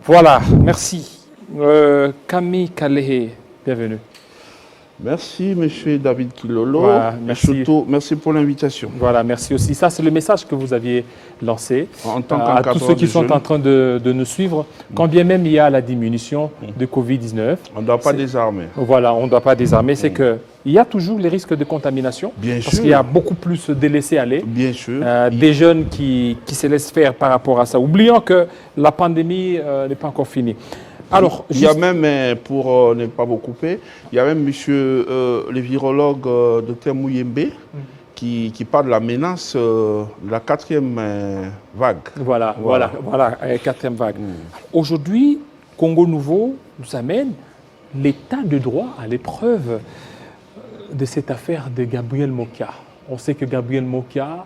Voilà, merci. Camille Kalehe, bienvenue. Merci, monsieur David Kilolo. Voilà, merci. Et surtout, merci pour l'invitation. Voilà, merci aussi. Ça, c'est le message que vous aviez lancé En tant à tous ceux qui sont jeunes, en train de nous suivre. Quand bien même il y a la diminution de Covid-19. on ne doit pas désarmer. Voilà, on ne doit pas désarmer. C'est qu'il y a toujours les risques de contamination. Bien parce sûr. qu'il y a beaucoup plus de laisser aller. Bien sûr. Des jeunes qui se laissent faire par rapport à ça. Oublions que la pandémie n'est pas encore finie. Alors, il y a même, pour ne pas vous couper, il y a même monsieur le virologue Dr Mouyembe qui parle de la menace de la quatrième vague. Voilà, quatrième vague. Aujourd'hui, Congo Nouveau nous amène l'état de droit à l'épreuve de cette affaire de Gabriel Mokia. On sait que Gabriel Mokia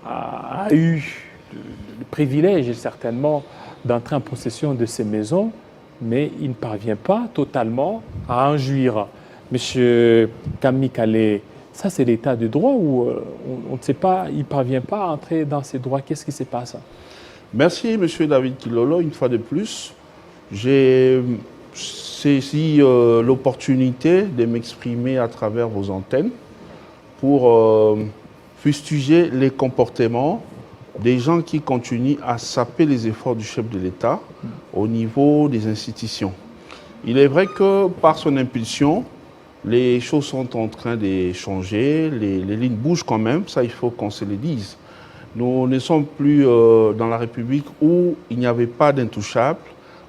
a eu le privilège, certainement, d'entrer en possession de ces maisons, mais il ne parvient pas totalement à en jouir. Monsieur Camille Kalehe, ça c'est l'état de droit où on ne sait pas, il ne parvient pas à entrer dans ses droits. Qu'est-ce qui se passe? Merci, monsieur David Kilolo, une fois de plus. J'ai saisi l'opportunité de m'exprimer à travers vos antennes pour fustiger les comportements des gens qui continuent à saper les efforts du chef de l'État au niveau des institutions. Il est vrai que par son impulsion, les choses sont en train de changer, les lignes bougent quand même, ça il faut qu'on se le dise. Nous ne sommes plus dans la République où il n'y avait pas d'intouchables.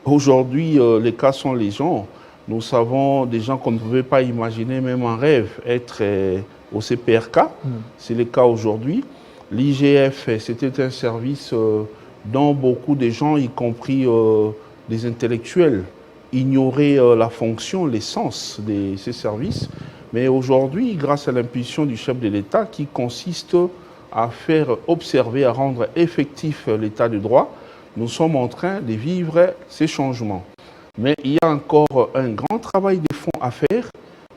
Aujourd'hui, les cas sont légion. Nous savons des gens qu'on ne pouvait pas imaginer, même en rêve, être au CPRK. C'est le cas aujourd'hui. L'IGF, c'était un service dont beaucoup de gens, y compris des intellectuels, ignoraient la fonction, l'essence de ces services. Mais aujourd'hui, grâce à l'impulsion du chef de l'État qui consiste à faire observer, à rendre effectif l'état de droit, nous sommes en train de vivre ces changements. Mais il y a encore un grand travail de fond à faire,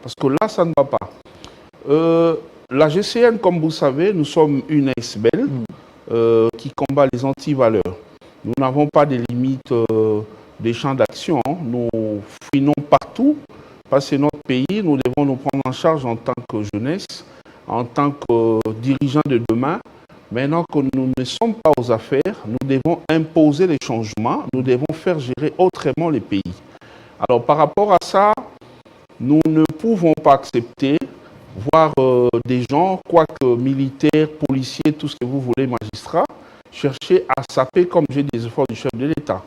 parce que là, ça ne va pas. La GCN, comme vous savez, nous sommes une ASBL qui combat les antivaleurs. Nous n'avons pas de limites des champs d'action. Nous fouinons partout, parce que c'est notre pays. Nous devons nous prendre en charge en tant que jeunesse, en tant que dirigeants de demain. Maintenant que nous ne sommes pas aux affaires, nous devons imposer les changements. Nous devons faire gérer autrement les pays. Alors, par rapport à ça, nous ne pouvons pas accepter voir des gens, quoique militaires, policiers, tout ce que vous voulez, magistrats, chercher à saper, comme j'ai des efforts du chef de l'État.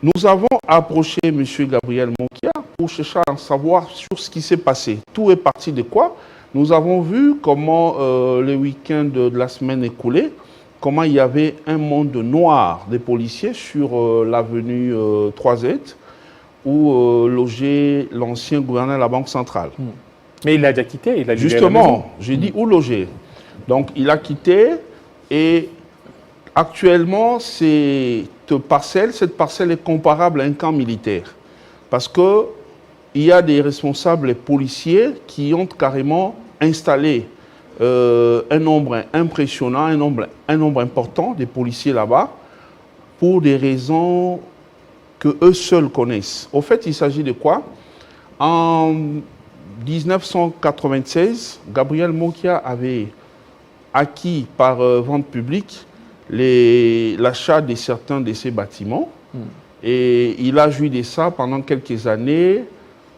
Nous avons approché M. Gabriel Mokia pour chercher à en savoir sur ce qui s'est passé. Tout est parti de quoi? Nous avons vu comment le week-end de la semaine écoulée, comment il y avait un monde noir des policiers sur l'avenue 3Z où logeait l'ancien gouverneur de la Banque centrale. Mais il a déjà quitté, il a libéré Justement, la maison. j'ai dit où loger. Donc, il a quitté et actuellement, cette parcelle est comparable à un camp militaire. Parce qu'il y a des responsables policiers qui ont carrément installé un nombre impressionnant, un nombre important de policiers là-bas pour des raisons que eux seuls connaissent. Au fait, il s'agit de quoi? En 1996, Gabriel Mokia avait acquis par vente publique l'achat de certains de ces bâtiments. Et il a joui de ça pendant quelques années.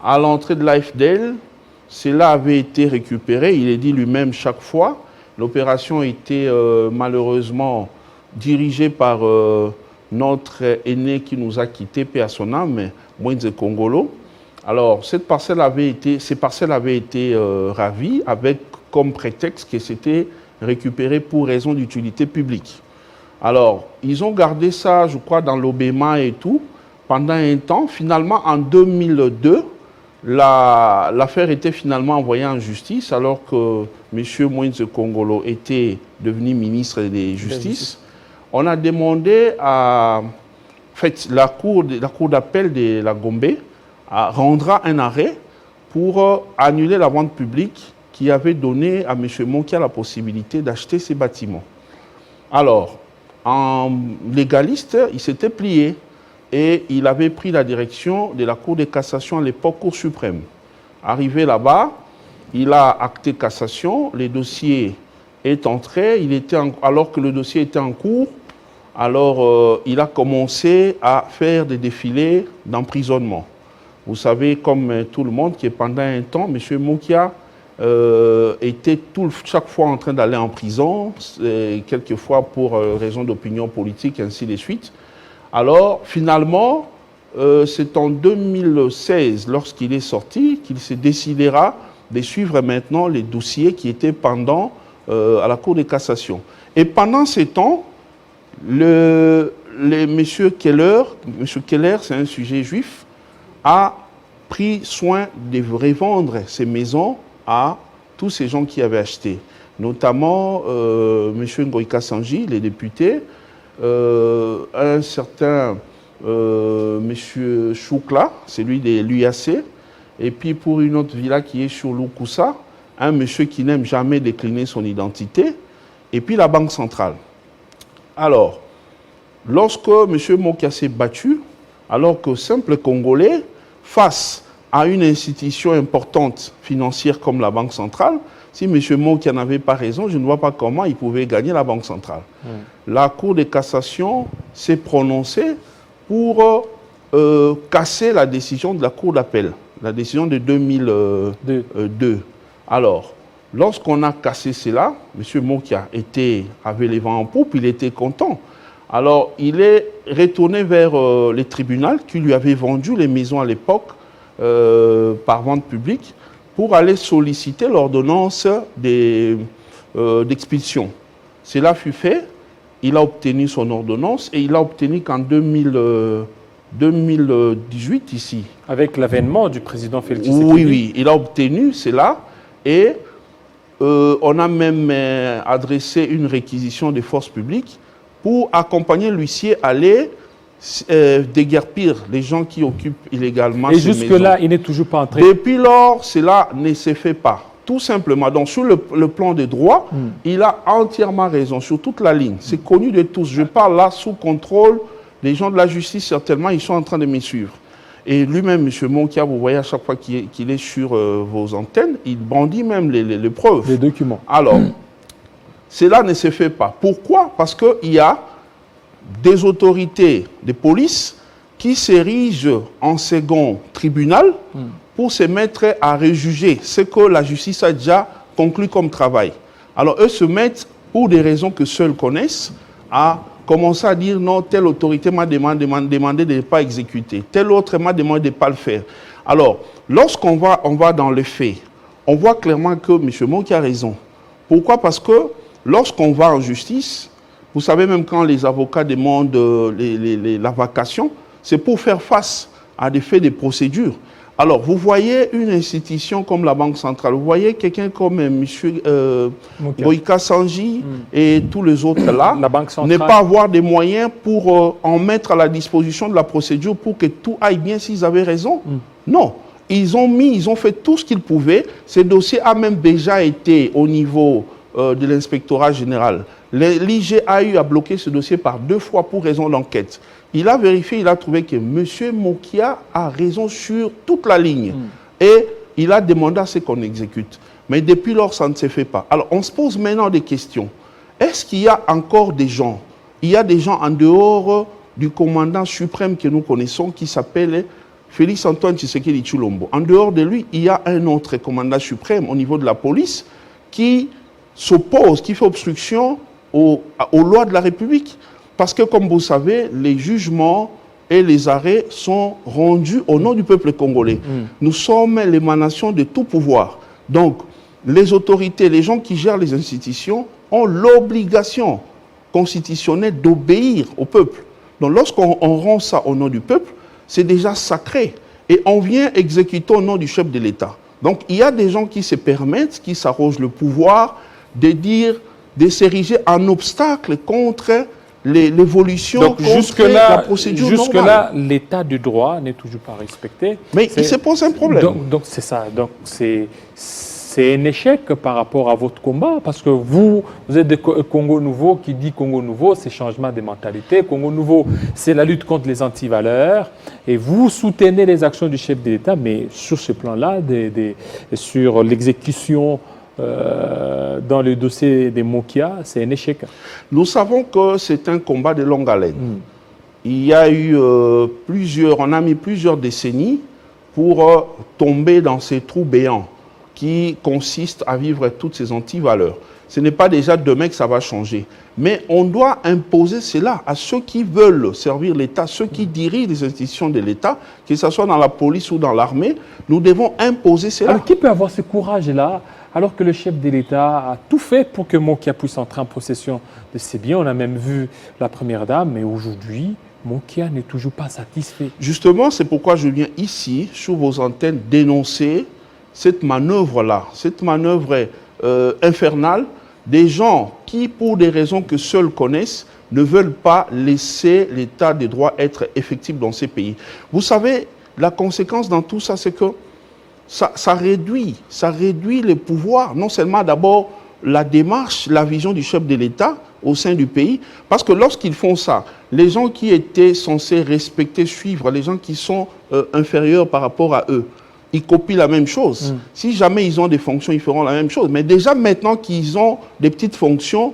À l'entrée de l'AFDL, cela avait été récupéré. Il est dit lui-même chaque fois. L'opération était malheureusement dirigée par notre aîné qui nous a quittés, paix à son âme, Moïse Kongolo. Alors, ces parcelles avaient été ravies avec comme prétexte que c'était récupéré pour raison d'utilité publique. Alors, ils ont gardé ça, je crois, dans l'Obéma et tout, pendant un temps. Finalement, en 2002, l'affaire était finalement envoyée en justice, alors que M. Moïse Kongolo était devenu ministre de la Justice. On a demandé à la cour d'appel de la Gombe rendra un arrêt pour annuler la vente publique qui avait donné à M. Mokia la possibilité d'acheter ces bâtiments. Alors, en légaliste, il s'était plié. et il avait pris la direction de la Cour de cassation à l'époque, Cour suprême. Arrivé là-bas, il a acté cassation, le dossier est entré, alors que le dossier était en cours, alors il a commencé à faire des défilés d'emprisonnement. Vous savez, comme tout le monde, que pendant un temps, M. Mokia était chaque fois en train d'aller en prison, quelquefois pour raison d'opinion politique, ainsi de suite. Alors, finalement, c'est en 2016, lorsqu'il est sorti, qu'il se décidera de suivre maintenant les dossiers qui étaient pendant à la Cour de cassation. Et pendant ces temps, M. Keller, c'est un sujet juif, a pris soin de revendre ses maisons à tous ces gens qui avaient acheté, notamment M. Ngoïka Sanji, les députés, un certain M. Choukla, celui de l'UAC, et puis pour une autre villa qui est sur Loukoussa, un monsieur qui n'aime jamais décliner son identité, et puis la Banque centrale. Alors, lorsque M. Mokia s'est battu, alors que simple Congolais, face à une institution importante financière comme la Banque centrale, si M. Mokia n'avait pas raison, je ne vois pas comment il pouvait gagner la Banque centrale. La Cour de cassation s'est prononcée pour casser la décision de la Cour d'appel, la décision de 2002. Alors, lorsqu'on a cassé cela, M. Mokia avait les vents en poupe, il était content. Alors, il est retourné vers les tribunaux qui lui avaient vendu les maisons à l'époque par vente publique pour aller solliciter l'ordonnance d'expulsion. Cela fut fait, il a obtenu son ordonnance et il a obtenu qu'en 2018 ici. Avec l'avènement du président Félix Tshisekedi. Oui, il a obtenu cela et on a même adressé une réquisition des forces publiques pour accompagner l'huissier à aller déguerpir les gens qui occupent illégalement ces maisons. Et jusque-là, il n'est toujours pas entré. Depuis lors, cela ne se fait pas. Tout simplement. Donc, sur le plan des droits, il a entièrement raison, sur toute la ligne. C'est connu de tous. Je parle là sous contrôle des gens de la justice, certainement, ils sont en train de me suivre. Et lui-même, M. Mokia, vous voyez à chaque fois qu'il est sur vos antennes, il brandit même les preuves. Les documents. Alors, cela ne se fait pas. Pourquoi? Parce qu'il y a des autorités de police qui s'érigent en second tribunal pour se mettre à rejuger ce que la justice a déjà conclu comme travail. Alors, eux se mettent, pour des raisons que seuls connaissent, à commencer à dire non, telle autorité m'a demandé de ne pas exécuter, telle autre m'a demandé de ne pas le faire. Alors, lorsqu'on va dans les faits, on voit clairement que M. Mokia a raison. Pourquoi? Parce que lorsqu'on va en justice, vous savez, même quand les avocats demandent la vacation, c'est pour faire face à des faits de procédure. Alors, vous voyez une institution comme la Banque centrale, vous voyez quelqu'un comme M. Ngoïka Sanji et tous les autres là, ne pas avoir des moyens pour en mettre à la disposition de la procédure pour que tout aille bien s'ils avaient raison. Non. Ils ont fait tout ce qu'ils pouvaient. Ce dossier a même déjà été au niveau de l'inspectorat général. L'IGAU a bloqué ce dossier par 2 fois pour raison d'enquête. Il a vérifié, il a trouvé que M. Mokia a raison sur toute la ligne. Et il a demandé à ce qu'on exécute. Mais depuis lors, ça ne se fait pas. Alors, on se pose maintenant des questions. Est-ce qu'il y a encore des gens? Il y a des gens en dehors du commandant suprême que nous connaissons qui s'appelle Félix Antoine Tshisekedi Tshilombo. En dehors de lui, il y a un autre commandant suprême au niveau de la police qui s'oppose, qui fait obstruction aux lois de la République. Parce que, comme vous savez, les jugements et les arrêts sont rendus au nom du peuple congolais. Nous sommes l'émanation de tout pouvoir. Donc, les autorités, les gens qui gèrent les institutions ont l'obligation constitutionnelle d'obéir au peuple. Donc, lorsqu'on rend ça au nom du peuple, c'est déjà sacré. Et on vient exécuter au nom du chef de l'État. Donc, il y a des gens qui se permettent, qui s'arrogent le pouvoir de s'ériger en obstacle contre l'évolution, contre la procédure normale. Jusque-là, l'état du droit n'est toujours pas respecté. Mais il se pose un problème. Donc c'est ça. Donc c'est c'est un échec par rapport à votre combat, parce que vous êtes de Congo Nouveau. Qui dit Congo Nouveau, c'est changement de mentalité. Congo Nouveau, c'est la lutte contre les antivaleurs. Et vous soutenez les actions du chef de l'État, mais sur ce plan-là, sur l'exécution dans le dossier des Mokia, c'est un échec. Nous savons que c'est un combat de longue haleine. Il y a eu on a mis plusieurs décennies pour tomber dans ces trous béants qui consistent à vivre toutes ces antivaleurs. Ce n'est pas déjà demain que ça va changer. Mais on doit imposer cela à ceux qui veulent servir l'État, ceux qui dirigent les institutions de l'État, que ce soit dans la police ou dans l'armée. Nous devons imposer cela. Alors, qui peut avoir ce courage-là, alors que le chef de l'État a tout fait pour que Mokia puisse entrer en possession de ses biens? On a même vu la première dame, mais aujourd'hui, Mokia n'est toujours pas satisfait. Justement, c'est pourquoi je viens ici, sur vos antennes, dénoncer cette manœuvre-là, cette manœuvre infernale des gens qui, pour des raisons que seuls connaissent, ne veulent pas laisser l'état de droit être effectif dans ces pays. Vous savez, la conséquence dans tout ça, c'est que ça réduit les pouvoirs, non seulement d'abord la démarche, la vision du chef de l'État au sein du pays, parce que lorsqu'ils font ça, les gens qui étaient censés respecter, suivre, les gens qui sont inférieurs par rapport à eux, ils copient la même chose. Si jamais ils ont des fonctions, ils feront la même chose. Mais déjà maintenant qu'ils ont des petites fonctions,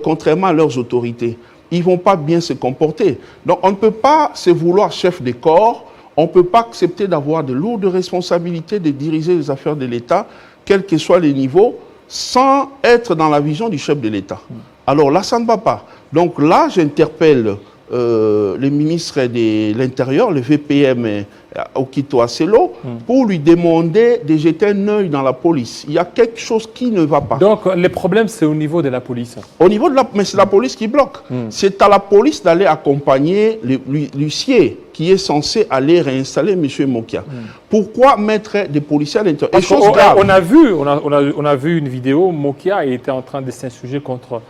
contrairement à leurs autorités, ils ne vont pas bien se comporter. Donc on ne peut pas se vouloir chef de corps, on ne peut pas accepter d'avoir de lourdes responsabilités de diriger les affaires de l'État, quels que soient les niveaux, sans être dans la vision du chef de l'État. Alors là, ça ne va pas. Donc là, j'interpelle le ministre de l'Intérieur, le VPM Okito Aselo, pour lui demander de jeter un œil dans la police. Il y a quelque chose qui ne va pas. Donc le problème, c'est au niveau de la police. Au niveau de mais c'est la police qui bloque. C'est à la police d'aller accompagner l'huissier qui est censé aller réinstaller M. Mokia. Pourquoi mettre des policiers à l'intérieur? On a vu une vidéo, Mokia était en train de s'insurger contre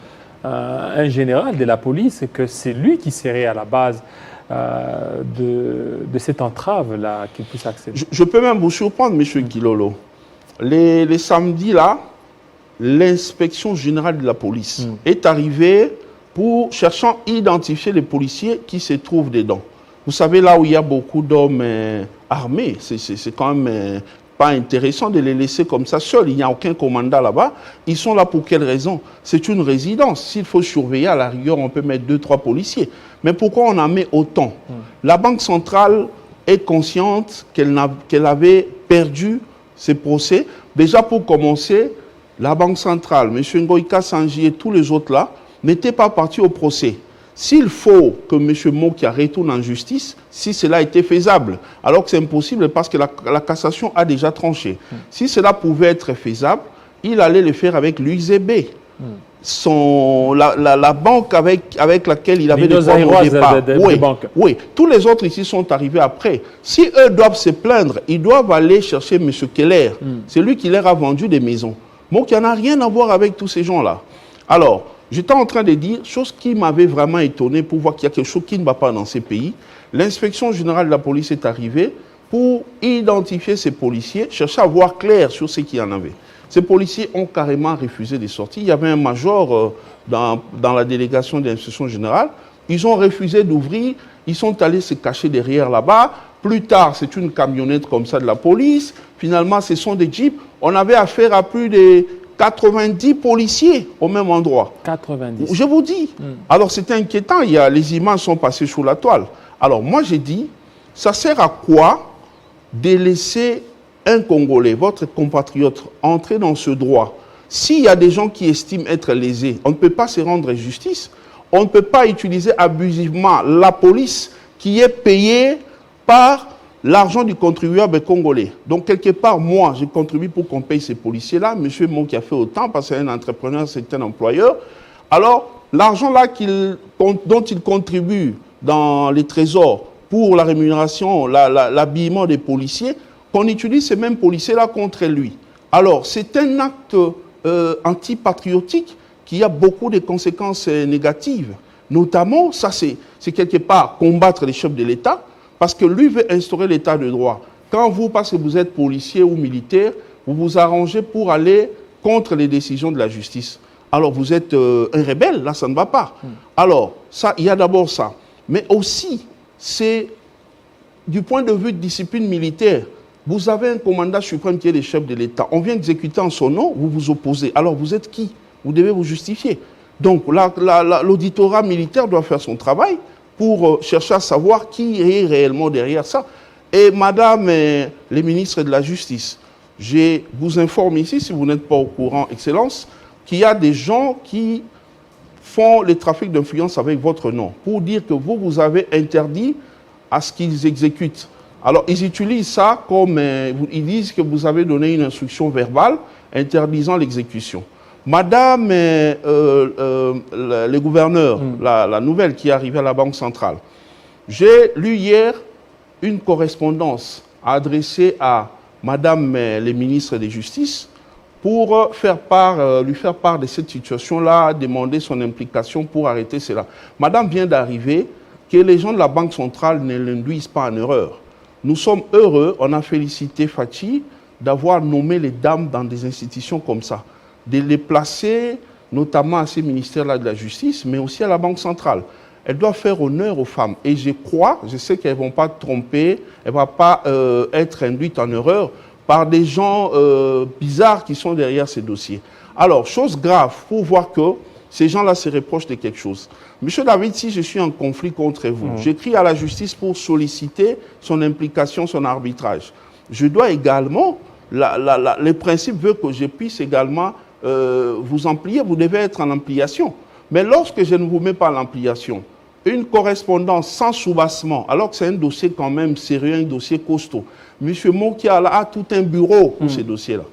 un général de la police, et que c'est lui qui serait à la base de cette entrave-là qu'il puisse accéder. Je peux même vous surprendre, M. Kilolo. Les samedis, là, l'inspection générale de la police est arrivée pour cherchant à identifier les policiers qui se trouvent dedans. Vous savez, là où il y a beaucoup d'hommes armés, c'est quand même pas intéressant de les laisser comme ça seuls. Il n'y a aucun commandant là-bas. Ils sont là pour quelle raison? C'est une résidence. S'il faut surveiller, à la rigueur, on peut mettre 2-3 policiers. Mais pourquoi on en met autant? La Banque centrale est consciente qu'elle avait perdu ses procès. Déjà, pour commencer, la Banque centrale, M. Ngoïka Sanji et tous les autres là, n'étaient pas partis au procès. S'il faut que M. Mokia retourne en justice, si cela était faisable, alors que c'est impossible parce que la cassation a déjà tranché. Si cela pouvait être faisable, il allait le faire avec l'UZB, la banque avec laquelle il avait des problèmes au départ. Oui, tous les autres ici sont arrivés après. Si eux doivent se plaindre, ils doivent aller chercher M. Keller. C'est lui qui leur a vendu des maisons. Mokia n'a rien à voir avec tous ces gens-là. Alors, j'étais en train de dire, chose qui m'avait vraiment étonné pour voir qu'il y a quelque chose qui ne va pas dans ces pays. L'inspection générale de la police est arrivée pour identifier ces policiers, chercher à voir clair sur ce qu'il y en avait. Ces policiers ont carrément refusé de sortir. Il y avait un major dans la délégation de l'inspection générale. Ils ont refusé d'ouvrir. Ils sont allés se cacher derrière là-bas. Plus tard, c'est une camionnette comme ça de la police. Finalement, ce sont des jeeps. On avait affaire à plus de 90 policiers au même endroit. 90. Je vous dis. Alors, c'était inquiétant. Les images sont passées sous la toile. Alors, moi, j'ai dit, ça sert à quoi de laisser un Congolais, votre compatriote, entrer dans ce droit? S'il y a des gens qui estiment être lésés, on ne peut pas se rendre justice. On ne peut pas utiliser abusivement la police qui est payée par l'argent du contribuable congolais. Donc, quelque part, moi, j'ai contribué pour qu'on paye ces policiers-là. Monsieur Mon qui a fait autant, parce que c'est un entrepreneur, c'est un employeur. Alors, l'argent-là dont il contribue dans les trésors pour la rémunération, l'habillement des policiers, qu'on utilise ces mêmes policiers-là contre lui. Alors, c'est un acte antipatriotique qui a beaucoup de conséquences négatives. Notamment, ça, c'est quelque part combattre les chefs de l'État, parce que lui veut instaurer l'état de droit. Quand vous, parce que vous êtes policier ou militaire, vous vous arrangez pour aller contre les décisions de la justice. Alors vous êtes un rebelle, là ça ne va pas. Alors, ça, il y a d'abord ça. Mais aussi, c'est du point de vue de discipline militaire. Vous avez un commandant suprême qui est le chef de l'État. On vient exécuter en son nom, vous vous opposez. Alors vous êtes qui? Vous devez vous justifier. Donc l'auditorat militaire doit faire son travail pour chercher à savoir qui est réellement derrière ça. Et madame les ministres de la Justice, je vous informe ici, si vous n'êtes pas au courant, Excellence, qu'il y a des gens qui font les trafics d'influence avec votre nom pour dire que vous avez interdit à ce qu'ils exécutent. Alors, ils utilisent ça comme... ils disent que vous avez donné une instruction verbale interdisant l'exécution. Madame le gouverneur, la nouvelle qui est arrivée à la Banque centrale, j'ai lu hier une correspondance adressée à Madame les ministres de Justice pour lui faire part de cette situation-là, demander son implication pour arrêter cela. Madame vient d'arriver, que les gens de la Banque centrale ne l'induisent pas en erreur. Nous sommes heureux, on a félicité Fathi d'avoir nommé les dames dans des institutions comme ça, de les placer notamment à ces ministères-là de la Justice, mais aussi à la Banque centrale. Elles doivent faire honneur aux femmes. Et je sais qu'elles ne vont pas tromper, elles ne vont pas être induites en erreur par des gens bizarres qui sont derrière ces dossiers. Alors, chose grave, pour voir que ces gens-là se reprochent de quelque chose. Monsieur David, si je suis en conflit contre vous, j'écris à la justice pour solliciter son implication, son arbitrage. Je dois également, les principes veulent que je puisse également vous amplier, vous devez être en ampliation. Mais lorsque je ne vous mets pas en ampliation, une correspondance sans soubassement, alors que c'est un dossier quand même sérieux, un dossier costaud, M. Mokia a tout un bureau pour ces dossiers-là.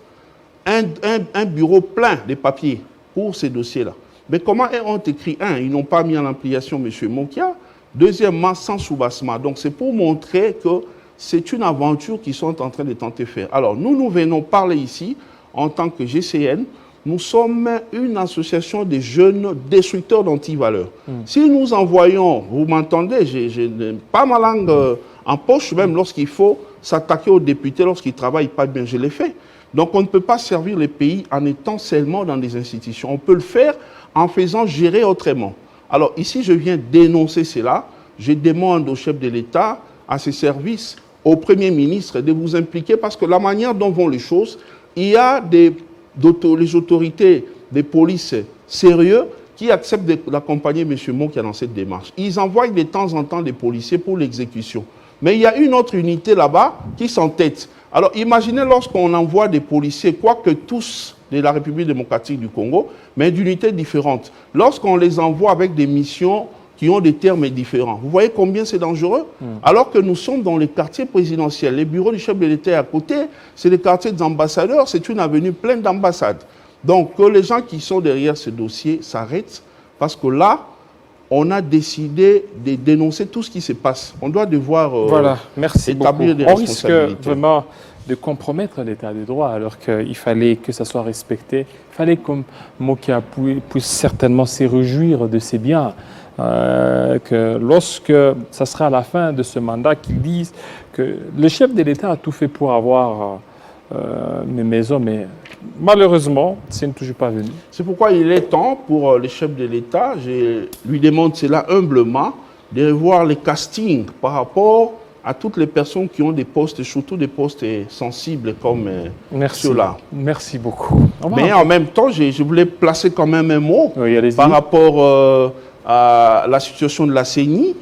Un bureau plein de papiers pour ces dossiers-là. Mais comment ont écrit? Ils n'ont pas mis en ampliation M. Mokia. Deuxièmement, sans soubassement. Donc c'est pour montrer que c'est une aventure qu'ils sont en train de tenter de faire. Alors nous venons parler ici en tant que GCN. Nous sommes une association de jeunes destructeurs d'antivaleurs. Si nous envoyons, vous m'entendez, j'ai pas ma langue en poche, même lorsqu'il faut s'attaquer aux députés, lorsqu'ils ne travaillent pas bien, je l'ai fait. Donc on ne peut pas servir le pays en étant seulement dans des institutions. On peut le faire en faisant gérer autrement. Alors ici, je viens dénoncer cela. Je demande au chef de l'État, à ses services, au Premier ministre de vous impliquer parce que la manière dont vont les choses, il y a les autorités des polices sérieux qui acceptent d'accompagner M. Mokia dans cette démarche. Ils envoient de temps en temps des policiers pour l'exécution. Mais il y a une autre unité là-bas qui s'entête. Alors imaginez lorsqu'on envoie des policiers, quoique tous de la République démocratique du Congo, mais d'unités différentes. Lorsqu'on les envoie avec des missions qui ont des termes différents, vous voyez combien c'est dangereux? Alors que nous sommes dans les quartiers présidentiels. Les bureaux du chef de l'État à côté, c'est les quartiers des ambassadeurs, c'est une avenue pleine d'ambassades. Donc que les gens qui sont derrière ce dossier s'arrêtent, parce que là, on a décidé de dénoncer tout ce qui se passe. On doit devoir établir des responsabilités. On risque vraiment de compromettre l'état de droit alors qu'il fallait que ça soit respecté. Il fallait que Mokia puisse certainement se réjouir de ses biens. Que lorsque ça sera à la fin de ce mandat qu'ils disent que le chef de l'État a tout fait pour avoir mes maisons, mais malheureusement, ce n'est toujours pas venu. C'est pourquoi il est temps pour le chef de l'État, je lui demande cela humblement, de revoir les castings par rapport à toutes les personnes qui ont des postes, surtout des postes sensibles comme ceux-là. Merci beaucoup. Mais en même temps, je voulais placer quand même un mot par rapport à la situation de la CENI.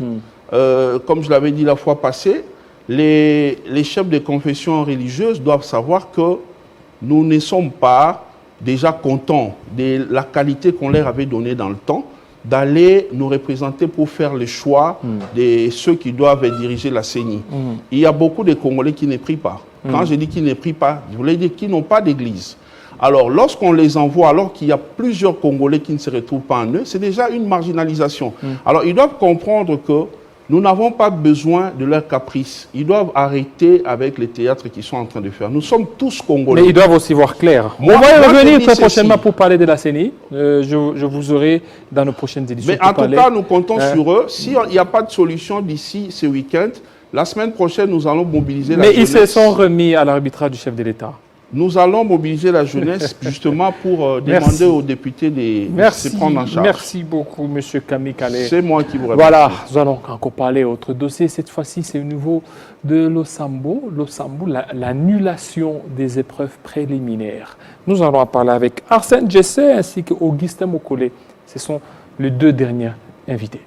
Comme je l'avais dit la fois passée, les chefs de confession religieuse doivent savoir que nous ne sommes pas déjà contents de la qualité qu'on leur avait donnée dans le temps, d'aller nous représenter pour faire le choix de ceux qui doivent diriger la CENI. Il y a beaucoup de Congolais qui ne prient pas. Quand je dis qu'ils ne prient pas, je voulais dire qu'ils n'ont pas d'église. Alors, lorsqu'on les envoie, alors qu'il y a plusieurs Congolais qui ne se retrouvent pas en eux, c'est déjà une marginalisation. Alors, ils doivent comprendre que nous n'avons pas besoin de leurs caprices. Ils doivent arrêter avec les théâtres qu'ils sont en train de faire. Nous sommes tous Congolais. Mais ils doivent aussi voir clair. On va y revenir très prochainement pour parler de la CENI. Je vous aurai dans nos prochaines éditions. Mais en tout cas, nous comptons sur eux. S'il n'y a pas de solution d'ici ce week-end, la semaine prochaine, nous allons mobiliser la jeunesse. Mais ils se sont remis à l'arbitrage du chef de l'État. Nous allons mobiliser la jeunesse justement pour demander aux députés de se prendre en charge. Merci beaucoup, M. Camille Calais. C'est moi qui vous remercie. Voilà, nous allons encore parler autre dossier. Cette fois-ci, c'est au niveau de l'Osambo. L'Osambo, l'annulation des épreuves préliminaires. Nous allons en parler avec Arsène Jessé ainsi qu'Augustin Mokole. Ce sont les deux derniers invités.